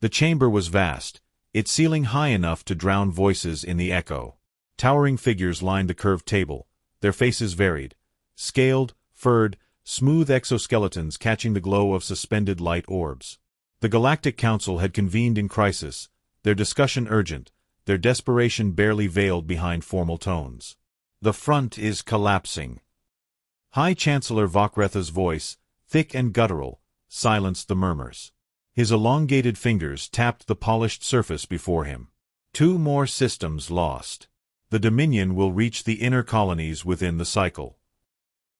The chamber was vast, its ceiling high enough to drown voices in the echo. Towering figures lined the curved table, their faces varied, scaled, furred, smooth exoskeletons catching the glow of suspended light orbs. The Galactic Council had convened in crisis, their discussion urgent, their desperation barely veiled behind formal tones. "The front is collapsing." High Chancellor Vokretha's voice, thick and guttural, silenced the murmurs. His elongated fingers tapped the polished surface before him. 2 more systems lost. The Dominion will reach the inner colonies within the cycle.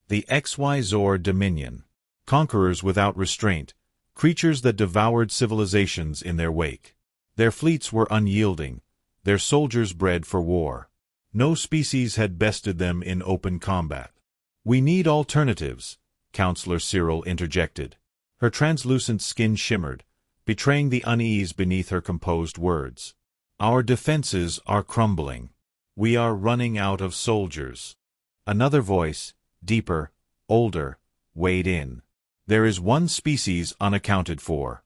The XY Zor Dominion. Conquerors without restraint, creatures that devoured civilizations in their wake. Their fleets were unyielding, their soldiers bred for war. No species had bested them in open combat. "We need alternatives," Counselor Cyril interjected. Her translucent skin shimmered, betraying the unease beneath her composed words. "Our defenses are crumbling. We are running out of soldiers." Another voice, deeper, older, weighed in. "There is one species unaccounted for."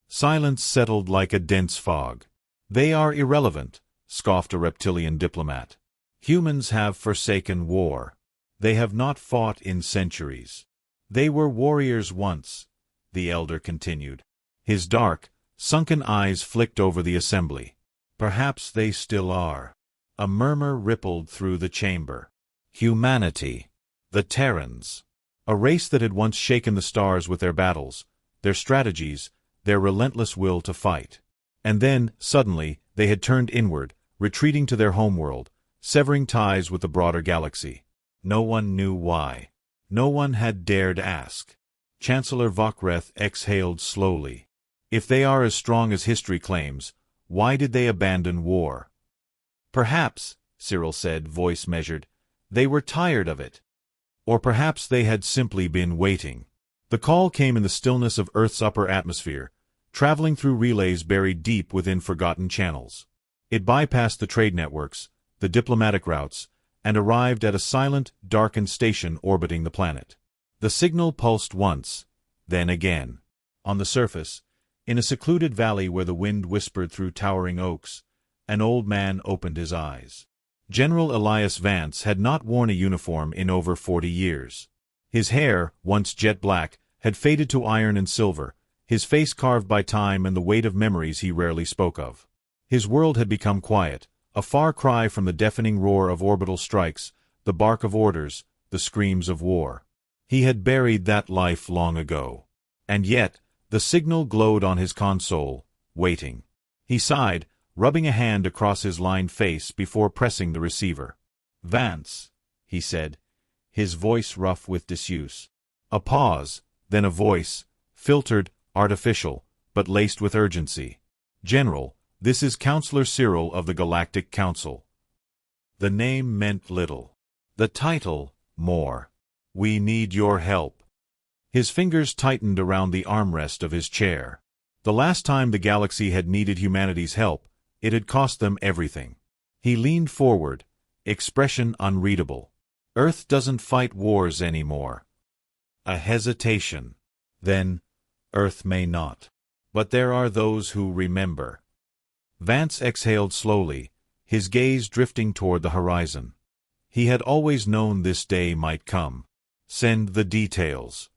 Silence settled like a dense fog. "They are irrelevant," scoffed a reptilian diplomat. "Humans have forsaken war. They have not fought in centuries." "They were warriors once," the elder continued. His dark, sunken eyes flicked over the assembly. "Perhaps they still are." A murmur rippled through the chamber. Humanity. The Terrans. A race that had once shaken the stars with their battles, their strategies, their relentless will to fight. And then, suddenly, they had turned inward, retreating to their homeworld, severing ties with the broader galaxy. No one knew why. No one had dared ask. Chancellor Vokreth exhaled slowly. "If they are as strong as history claims, why did they abandon war?" "Perhaps," Cyril said, voice measured, "they were tired of it. Or perhaps they had simply been waiting." The call came in the stillness of Earth's upper atmosphere, traveling through relays buried deep within forgotten channels. It bypassed the trade networks, the diplomatic routes, and arrived at a silent, darkened station orbiting the planet. The signal pulsed once, then again. On the surface, in a secluded valley where the wind whispered through towering oaks, an old man opened his eyes. General Elias Vance had not worn a uniform in over 40 years. His hair, once jet black, had faded to iron and silver, his face carved by time and the weight of memories he rarely spoke of. His world had become quiet, a far cry from the deafening roar of orbital strikes, the bark of orders, the screams of war. He had buried that life long ago. And yet, the signal glowed on his console, waiting. He sighed, rubbing a hand across his lined face before pressing the receiver. "Vance," he said, his voice rough with disuse. A pause, then a voice, filtered, artificial, but laced with urgency. "General, this is Counselor Cyril of the Galactic Council." The name meant little. The title, more. "We need your help." His fingers tightened around the armrest of his chair. The last time the galaxy had needed humanity's help, it had cost them everything. He leaned forward, expression unreadable. "Earth doesn't fight wars anymore." A hesitation. Then, "Earth may not. But there are those who remember." Vance exhaled slowly, his gaze drifting toward the horizon. He had always known this day might come. "Send the details."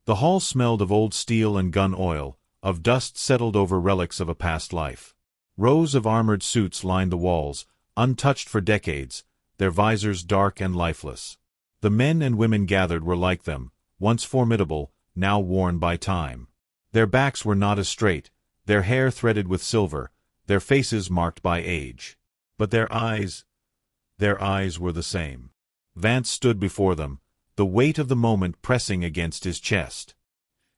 The hall smelled of old steel and gun oil, of dust settled over relics of a past life. Rows of armored suits lined the walls, untouched for decades, their visors dark and lifeless. The men and women gathered were like them, once formidable, now worn by time. Their backs were not as straight, their hair threaded with silver, their faces marked by age. But their eyes were the same. Vance stood before them, the weight of the moment pressing against his chest.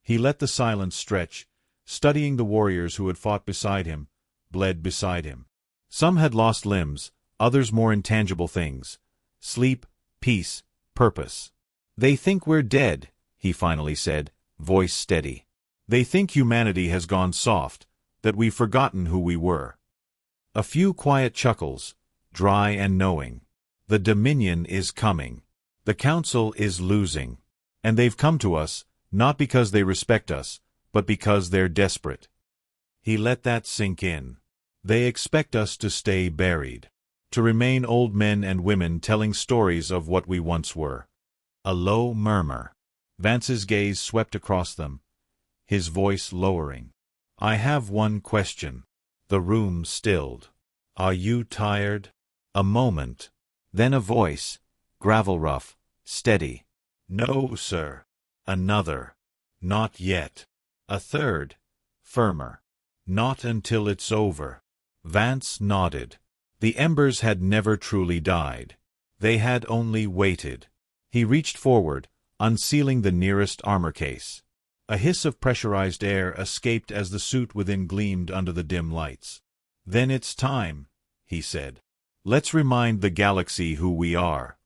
He let the silence stretch, studying the warriors who had fought beside him, bled beside him. Some had lost limbs, others more intangible things. Sleep, peace, purpose. "They think we're dead," he finally said, voice steady. "They think humanity has gone soft, that we've forgotten who we were." A few quiet chuckles, dry and knowing. "The Dominion is coming. The Council is losing. And they've come to us, not because they respect us, but because they're desperate." He let that sink in. They expect us to stay buried. To remain old men and women telling stories of what we once were. A low murmur. Vance's gaze swept across them, his voice lowering. I have one question. The room stilled. Are you tired? A moment. Then a voice, gravel rough, steady. No, sir. Another. Not yet. A third, firmer. Not until it's over. Vance nodded. The embers had never truly died. They had only waited. He reached forward, unsealing the nearest armor case. A hiss of pressurized air escaped as the suit within gleamed under the dim lights. Then it's time, he said. Let's remind the galaxy who we are.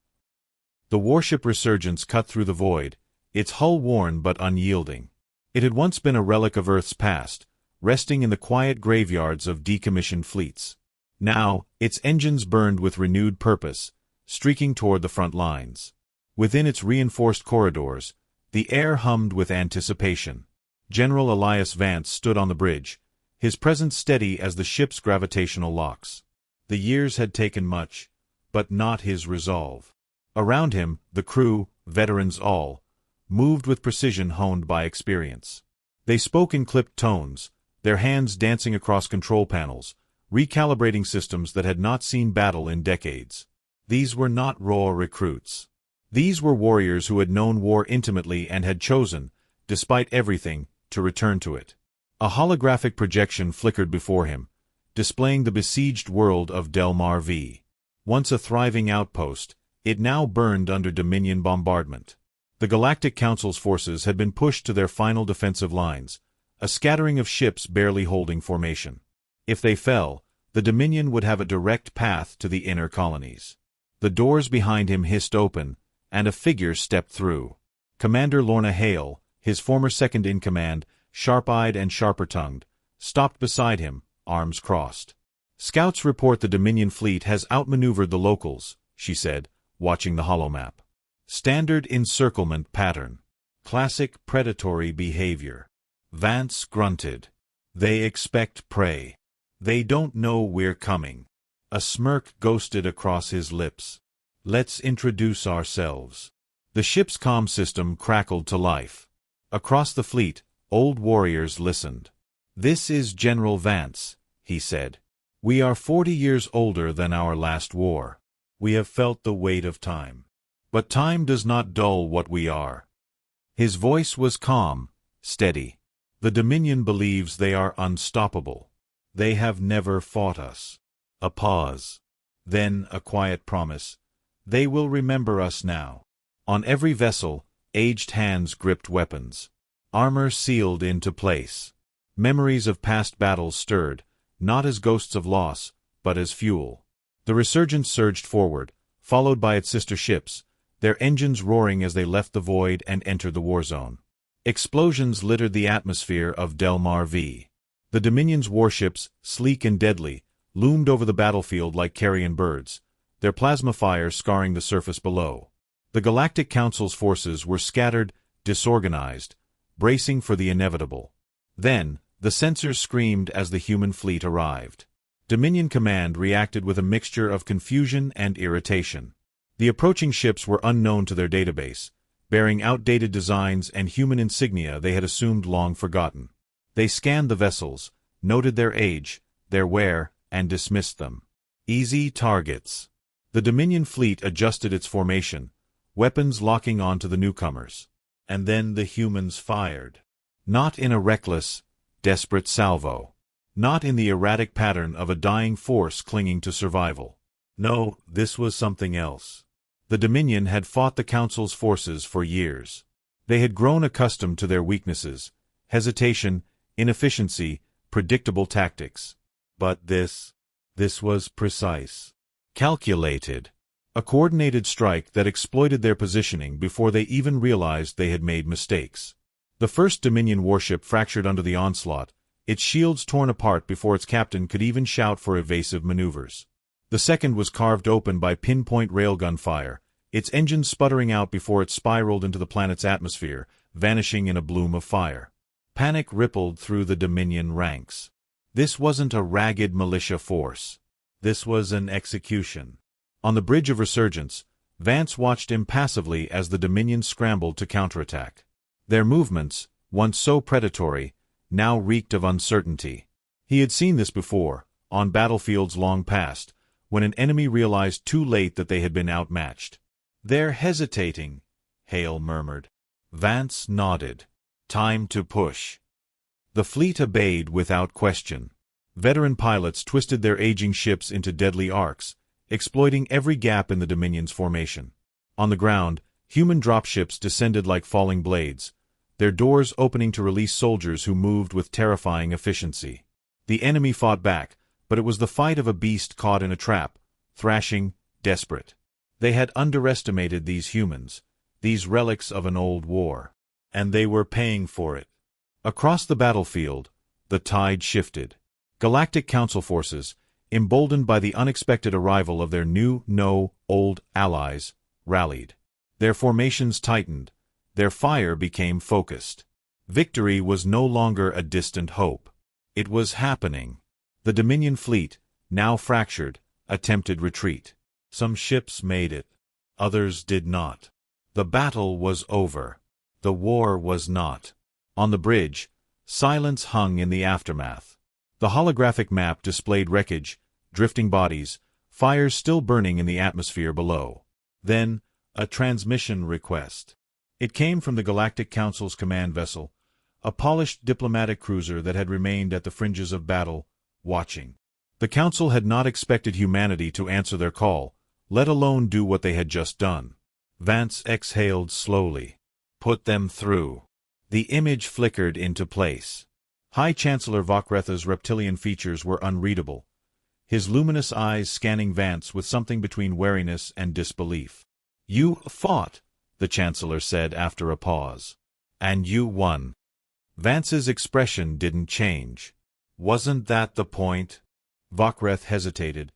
The warship Resurgence cut through the void, its hull worn but unyielding. It had once been a relic of Earth's past, resting in the quiet graveyards of decommissioned fleets. Now, its engines burned with renewed purpose, streaking toward the front lines. Within its reinforced corridors, the air hummed with anticipation. General Elias Vance stood on the bridge, his presence steady as the ship's gravitational locks. The years had taken much, but not his resolve. Around him, the crew, veterans all, moved with precision honed by experience. They spoke in clipped tones, their hands dancing across control panels, recalibrating systems that had not seen battle in decades. These were not raw recruits. These were warriors who had known war intimately and had chosen, despite everything, to return to it. A holographic projection flickered before him, displaying the besieged world of Delmar V. Once a thriving outpost, it now burned under Dominion bombardment. The Galactic Council's forces had been pushed to their final defensive lines, a scattering of ships barely holding formation. If they fell, the Dominion would have a direct path to the inner colonies. The doors behind him hissed open, and a figure stepped through. Commander Lorna Hale, his former second-in-command, sharp-eyed and sharper-tongued, stopped beside him, arms crossed. Scouts report the Dominion fleet has outmaneuvered the locals, she said, watching the holomap. Standard encirclement pattern. Classic predatory behavior. Vance grunted. They expect prey. They don't know we're coming. A smirk ghosted across his lips. Let's introduce ourselves. The ship's comm system crackled to life. Across the fleet, old warriors listened. This is General Vance, he said. We are 40 years older than our last war. We have felt the weight of time. But time does not dull what we are. His voice was calm, steady. The Dominion believes they are unstoppable. They have never fought us. A pause. Then a quiet promise. They will remember us now. On every vessel, aged hands gripped weapons. Armor sealed into place. Memories of past battles stirred, not as ghosts of loss, but as fuel. The Resurgence surged forward, followed by its sister ships, their engines roaring as they left the void and entered the war zone. Explosions littered the atmosphere of Delmar V. The Dominion's warships, sleek and deadly, loomed over the battlefield like carrion birds, their plasma fire scarring the surface below. The Galactic Council's forces were scattered, disorganized, bracing for the inevitable. Then, the sensors screamed as the human fleet arrived. Dominion Command reacted with a mixture of confusion and irritation. The approaching ships were unknown to their database, bearing outdated designs and human insignia they had assumed long forgotten. They scanned the vessels, noted their age, their wear, and dismissed them. Easy targets. The Dominion fleet adjusted its formation, weapons locking onto the newcomers. And then the humans fired. Not in a reckless, desperate salvo. Not in the erratic pattern of a dying force clinging to survival. No, this was something else. The Dominion had fought the Council's forces for years. They had grown accustomed to their weaknesses, hesitation, inefficiency, predictable tactics. But this was precise. Calculated. A coordinated strike that exploited their positioning before they even realized they had made mistakes. The first Dominion warship fractured under the onslaught, its shields torn apart before its captain could even shout for evasive maneuvers. The second was carved open by pinpoint railgun fire, its engines sputtering out before it spiraled into the planet's atmosphere, vanishing in a bloom of fire. Panic rippled through the Dominion ranks. This wasn't a ragged militia force. This was an execution. On the bridge of Resurgence, Vance watched impassively as the Dominion scrambled to counterattack. Their movements, once so predatory, now reeked of uncertainty. He had seen this before, on battlefields long past, when an enemy realized too late that they had been outmatched. "They're hesitating," Hale murmured. Vance nodded. "Time to push." The fleet obeyed without question. Veteran pilots twisted their aging ships into deadly arcs, exploiting every gap in the Dominion's formation. On the ground, human dropships descended like falling blades, their doors opening to release soldiers who moved with terrifying efficiency. The enemy fought back, but it was the fight of a beast caught in a trap, thrashing, desperate. They had underestimated these humans, these relics of an old war. And they were paying for it. Across the battlefield, the tide shifted. Galactic Council forces, emboldened by the unexpected arrival of their new, old allies, rallied. Their formations tightened. Their fire became focused. Victory was no longer a distant hope. It was happening. The Dominion fleet, now fractured, attempted retreat. Some ships made it. Others did not. The battle was over. The war was not. On the bridge, silence hung in the aftermath. The holographic map displayed wreckage, drifting bodies, fires still burning in the atmosphere below. Then, a transmission request. It came from the Galactic Council's command vessel, a polished diplomatic cruiser that had remained at the fringes of battle, watching. The Council had not expected humanity to answer their call, let alone do what they had just done. Vance exhaled slowly. Put them through. The image flickered into place. High Chancellor Vokretha's reptilian features were unreadable, his luminous eyes scanning Vance with something between wariness and disbelief. "You fought," the Chancellor said after a pause. "And you won." Vance's expression didn't change. "Wasn't that the point?" Vokreth hesitated,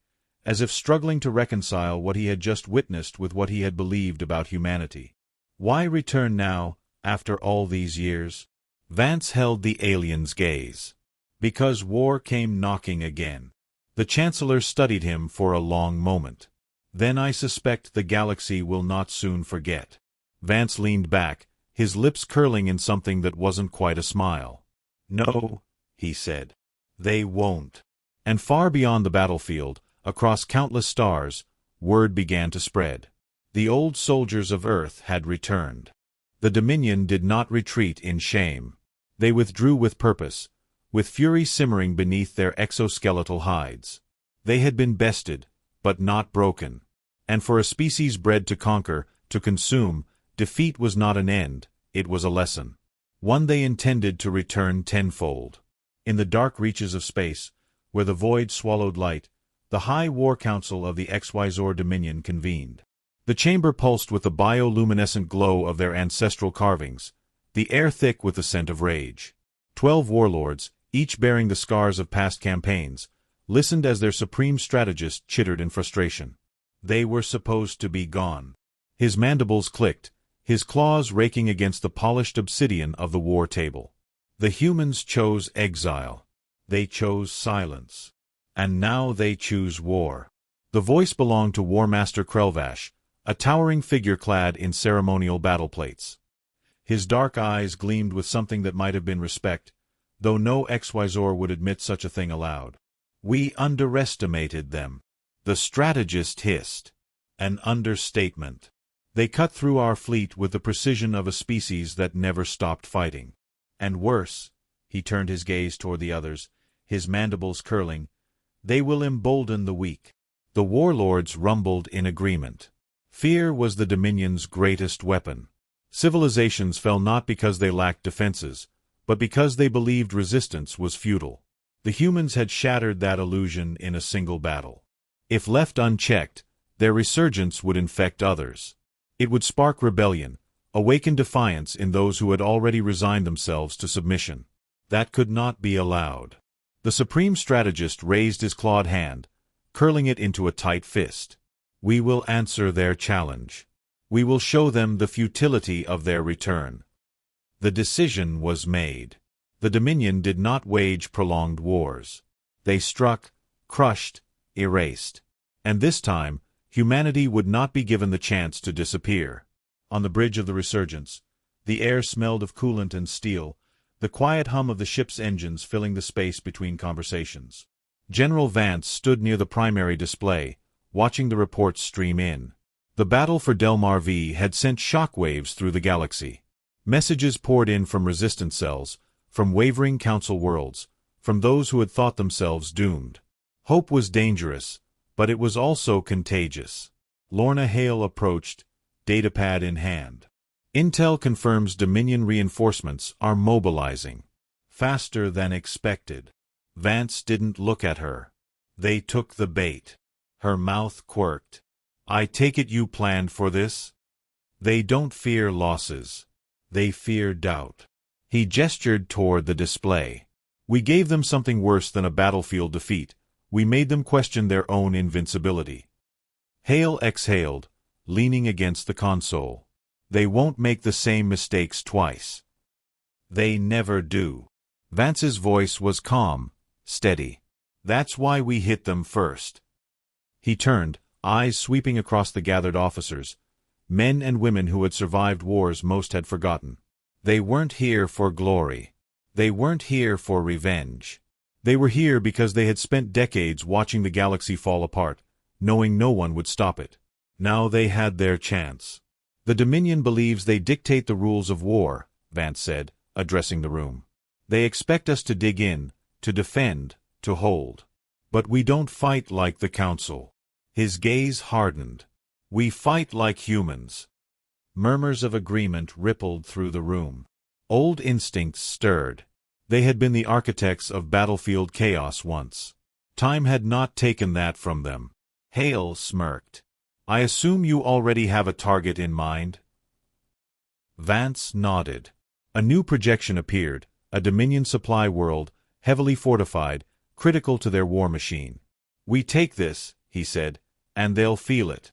as if struggling to reconcile what he had just witnessed with what he had believed about humanity. "Why return now, after all these years?" Vance held the alien's gaze. "Because war came knocking again." The Chancellor studied him for a long moment. "Then I suspect the galaxy will not soon forget." Vance leaned back, his lips curling in something that wasn't quite a smile. "No," he said. "They won't." And far beyond the battlefield, across countless stars, word began to spread. The old soldiers of Earth had returned. The Dominion did not retreat in shame. They withdrew with purpose, with fury simmering beneath their exoskeletal hides. They had been bested, but not broken. And for a species bred to conquer, to consume, defeat was not an end, it was a lesson. One they intended to return tenfold. In the dark reaches of space, where the void swallowed light, the High War Council of the XYZ Dominion convened. The chamber pulsed with the bioluminescent glow of their ancestral carvings, the air thick with the scent of rage. 12 warlords, each bearing the scars of past campaigns, listened as their supreme strategist chittered in frustration. They were supposed to be gone. His mandibles clicked, his claws raking against the polished obsidian of the war table. The humans chose exile. They chose silence. And now they choose war. The voice belonged to War Master Krelvash, a towering figure clad in ceremonial battle plates. His dark eyes gleamed with something that might have been respect, though no XYZ would admit such a thing aloud. "We underestimated them." The strategist hissed. "An understatement. They cut through our fleet with the precision of a species that never stopped fighting. And worse," he turned his gaze toward the others, his mandibles curling, "they will embolden the weak." The warlords rumbled in agreement. Fear was the Dominion's greatest weapon. Civilizations fell not because they lacked defenses, but because they believed resistance was futile. The humans had shattered that illusion in a single battle. If left unchecked, their resurgence would infect others. It would spark rebellion, awaken defiance in those who had already resigned themselves to submission. That could not be allowed. The supreme strategist raised his clawed hand, curling it into a tight fist. "We will answer their challenge. We will show them the futility of their return." The decision was made. The Dominion did not wage prolonged wars. They struck, crushed, erased. And this time, humanity would not be given the chance to disappear. On the bridge of the Resurgence, the air smelled of coolant and steel, the quiet hum of the ship's engines filling the space between conversations. General Vance stood near the primary display, watching the reports stream in. The battle for Delmar V had sent shockwaves through the galaxy. Messages poured in from resistance cells, from wavering council worlds, from those who had thought themselves doomed. Hope was dangerous, but it was also contagious. Lorna Hale approached, datapad in hand. Intel confirms Dominion reinforcements are mobilizing. Faster than expected. Vance didn't look at her. They took the bait. Her mouth quirked. I take it you planned for this? They don't fear losses. They fear doubt. He gestured toward the display. We gave them something worse than a battlefield defeat. We made them question their own invincibility. Hale exhaled, leaning against the console. They won't make the same mistakes twice. They never do. Vance's voice was calm, steady. That's why we hit them first. He turned, eyes sweeping across the gathered officers, men and women who had survived wars most had forgotten. They weren't here for glory. They weren't here for revenge. They were here because they had spent decades watching the galaxy fall apart, knowing no one would stop it. Now they had their chance. The Dominion believes they dictate the rules of war, Vance said, addressing the room. They expect us to dig in, to defend, to hold. But we don't fight like the Council. His gaze hardened. We fight like humans. Murmurs of agreement rippled through the room. Old instincts stirred. They had been the architects of battlefield chaos once. Time had not taken that from them. Hale smirked. I assume you already have a target in mind? Vance nodded. A new projection appeared, a Dominion supply world, heavily fortified, critical to their war machine. We take this, he said, and they'll feel it.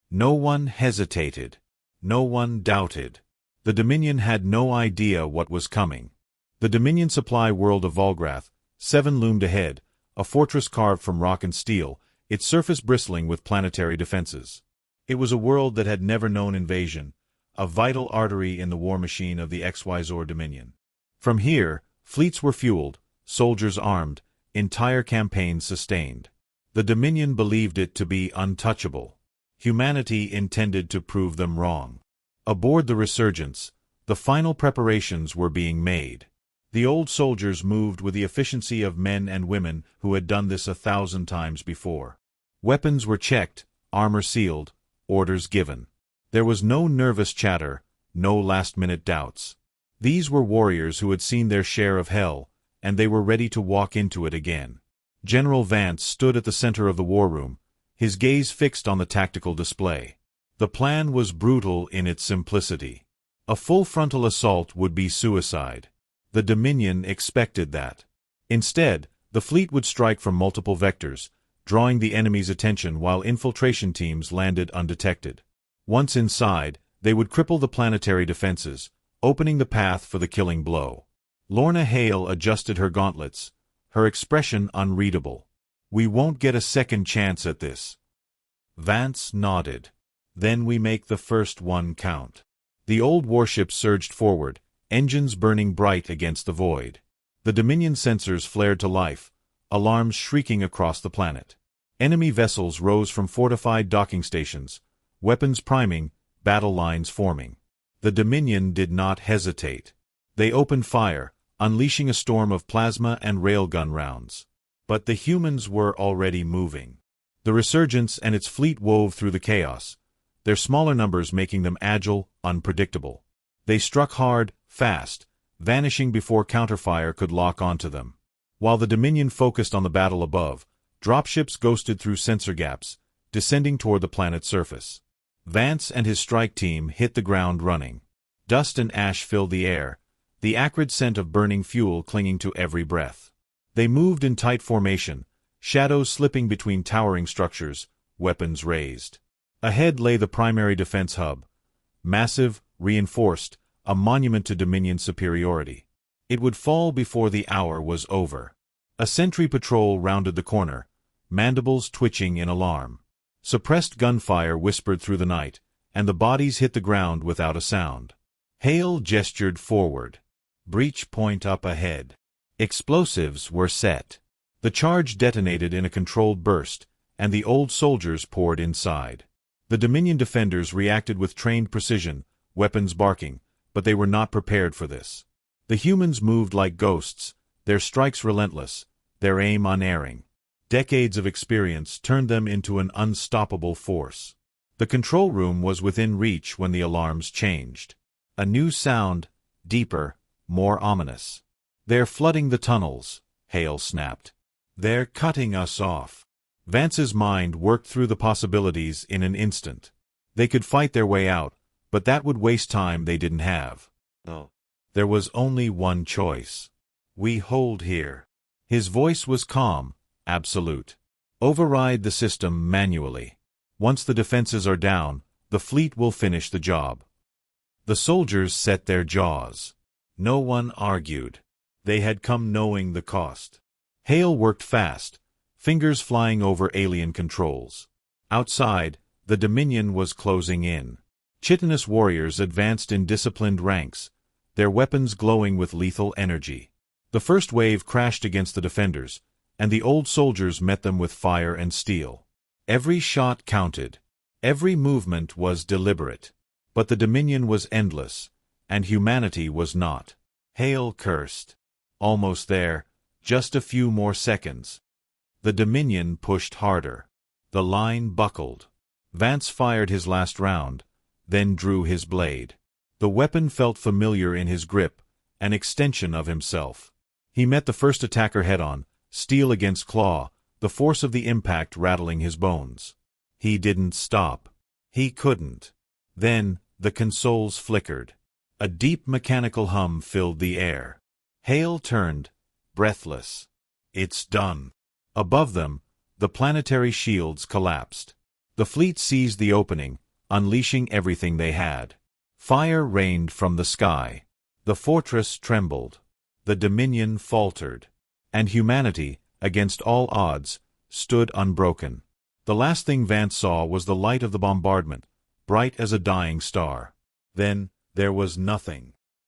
No one hesitated. No one doubted. The Dominion had no idea what was coming. The Dominion supply world of Volgrath, 7 loomed ahead, a fortress carved from rock and steel, its surface bristling with planetary defenses. It was a world that had never known invasion, a vital artery in the war machine of the XYZ Dominion. From here, fleets were fueled, soldiers armed, entire campaigns sustained. The Dominion believed it to be untouchable. Humanity intended to prove them wrong. Aboard the Resurgence, the final preparations were being made. The old soldiers moved with the efficiency of men and women who had done this 1,000 times before. Weapons were checked, armor sealed, orders given. There was no nervous chatter, no last-minute doubts. These were warriors who had seen their share of hell, and they were ready to walk into it again. General Vance stood at the center of the war room, his gaze fixed on the tactical display. The plan was brutal in its simplicity. A full frontal assault would be suicide. The Dominion expected that. Instead, the fleet would strike from multiple vectors, drawing the enemy's attention while infiltration teams landed undetected. Once inside, they would cripple the planetary defenses, opening the path for the killing blow. Lorna Hale adjusted her gauntlets, her expression unreadable. We won't get a second chance at this. Vance nodded. Then we make the first one count. The old warship surged forward, engines burning bright against the void. The Dominion sensors flared to life, alarms shrieking across the planet. Enemy vessels rose from fortified docking stations, weapons priming, battle lines forming. The Dominion did not hesitate. They opened fire, unleashing a storm of plasma and railgun rounds. But the humans were already moving. The Resurgence and its fleet wove through the chaos, their smaller numbers making them agile, unpredictable. They struck hard, fast, vanishing before counterfire could lock onto them. While the Dominion focused on the battle above, dropships ghosted through sensor gaps, descending toward the planet's surface. Vance and his strike team hit the ground running. Dust and ash filled the air, the acrid scent of burning fuel clinging to every breath. They moved in tight formation, shadows slipping between towering structures, weapons raised. Ahead lay the primary defense hub. Massive, reinforced, a monument to Dominion superiority. It would fall before the hour was over. A sentry patrol rounded the corner, mandibles twitching in alarm. Suppressed gunfire whispered through the night, and the bodies hit the ground without a sound. Hale gestured forward. Breach point up ahead. Explosives were set. The charge detonated in a controlled burst, and the old soldiers poured inside. The Dominion defenders reacted with trained precision, weapons barking, but they were not prepared for this. The humans moved like ghosts, their strikes relentless, their aim unerring. Decades of experience turned them into an unstoppable force. The control room was within reach when the alarms changed. A new sound, deeper, more ominous. "They're flooding the tunnels," Hale snapped. "They're cutting us off." Vance's mind worked through the possibilities in an instant. They could fight their way out, but that would waste time they didn't have. No. There was only one choice. "We hold here." His voice was calm, absolute. "Override the system manually. Once the defenses are down, the fleet will finish the job." The soldiers set their jaws. No one argued. They had come knowing the cost. Hale worked fast, fingers flying over alien controls. Outside, the Dominion was closing in. Chitinous warriors advanced in disciplined ranks, their weapons glowing with lethal energy. The first wave crashed against the defenders, and the old soldiers met them with fire and steel. Every shot counted. Every movement was deliberate. But the Dominion was endless, and humanity was not. Hale cursed. Almost there, just a few more seconds. The Dominion pushed harder. The line buckled. Vance fired his last round, then drew his blade. The weapon felt familiar in his grip, an extension of himself. He met the first attacker head-on, steel against claw, the force of the impact rattling his bones. He didn't stop. He couldn't. Then, the consoles flickered. A deep mechanical hum filled the air. Hale turned, breathless. It's done. Above them, the planetary shields collapsed. The fleet seized the opening, unleashing everything they had. Fire rained from the sky. The fortress trembled. The Dominion faltered. And humanity, against all odds, stood unbroken. The last thing Vance saw was the light of the bombardment, bright as a dying star. Then, there was nothing.